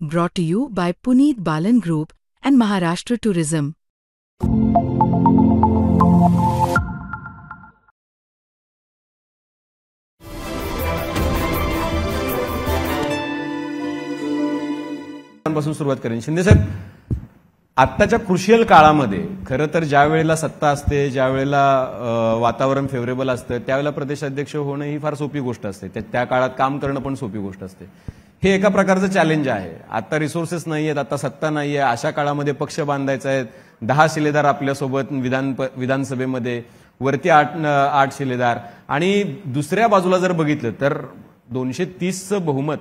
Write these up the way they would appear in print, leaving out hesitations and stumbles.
Brought to you by Puneet Balan Group and Maharashtra Tourism. पासून सुरुवात करेन. शिंदे साहेब, आत्ताच्या क्रुशियल काळामध्ये खरं तर ज्या वेळेला सत्ता असते, ज्या वेळेला वातावरण फेवरेबल असतं, त्यावेळेला प्रदेशाध्यक्ष होणं ही फार सोपी गोष्ट असते. त्या काळात काम करणं पण सोपी गोष्ट असते. हे एका प्रकारचं चॅलेंज आहे. आता रिसोर्सेस नाहीयेत, आता सत्ता नाहीये, अशा काळामध्ये पक्ष बांधायचा आहे. 10 शिलेदार आपल्यासोबत विधानसभेमध्ये, वरती 8 शिलेदार, आणि दुसऱ्या बाजूला जर बघितलं तर 230चं बहुमत,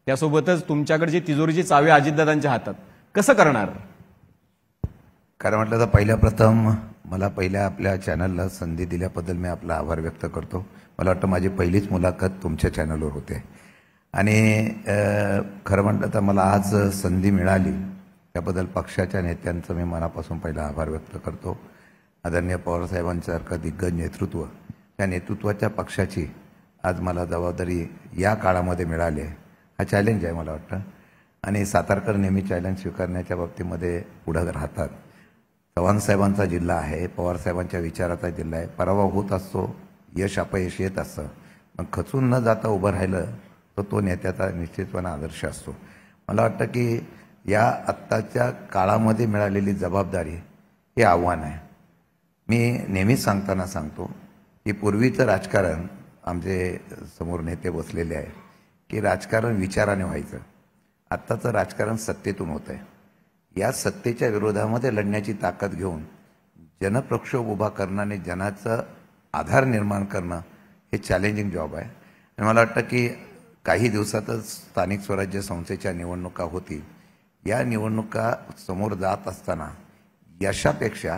त्यासोबतच तुमच्याकडची तिजोरीची चावी अजितदादांच्या हातात. कसं करणार? खरं म्हटलं तर पहिल्या प्रथम मला पहिल्या आपल्या चॅनलला संधी दिल्याबद्दल मी आपला आभार व्यक्त करतो. मला वाटतं माझी पहिलीच मुलाखत तुमच्या चॅनलवर होते आणि खरं म्हटलं तर मला आज संधी मिळाली त्याबद्दल पक्षाच्या नेत्यांचं मी मनापासून पहिला आभार व्यक्त करतो. आदरणीय पवारसाहेबांसारखं दिग्गज नेतृत्व, त्या नेतृत्वाच्या पक्षाची आज मला जबाबदारी या काळामध्ये मिळाली आहे. हा चॅलेंज आहे मला वाटतं, आणि सातारकर नेहमी चॅलेंज स्वीकारण्याच्या बाबतीमध्ये पुढं राहतात. चव्हाणसाहेबांचा जिल्हा आहे, पवारसाहेबांच्या विचाराचा जिल्हा आहे. पराभव होत असतो, यश अपयश येत असतं, पण खचून न जाता उभं राहिलं तर तो नेत्याचा निश्चितपणे आदर्श असतो. मला वाटतं की या आत्ताच्या काळामध्ये मिळालेली जबाबदारी हे आव्हान आहे. मी नेहमीच सांगताना सांगतो की पूर्वीचं राजकारण, आमचे समोर नेते बसलेले आहे, की राजकारण विचाराने व्हायचं. आत्ताचं राजकारण सत्तेतून होत आहे. या सत्तेच्या विरोधामध्ये लढण्याची ताकद घेऊन जनप्रक्षोभ उभा करणं आणि जनाचा आधार निर्माण करणं हे चॅलेंजिंग जॉब आहे. आणि मला वाटतं की काही दिवसातच स्थानिक स्वराज्य संस्थेच्या निवडणुका होतील. या निवडणुका समोर जात असताना यशापेक्षा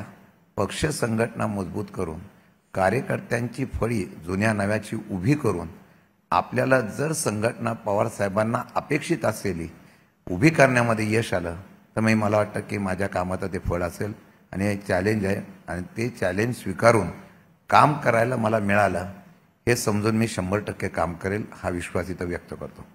पक्ष संघटना मजबूत करून, कार्यकर्त्यांची फळी जुन्या नव्याची उभी करून, आपल्याला जर संघटना पवारसाहेबांना अपेक्षित असलेली उभी करण्यामध्ये यश आलं तर मला वाटतं की माझ्या कामाचं ते फळ असेल. आणि हे चॅलेंज आहे, आणि ते चॅलेंज स्वीकारून काम करायला मला मिळालं हे समजून मी 100% काम करेल, हा विश्वास इथं व्यक्त करतो.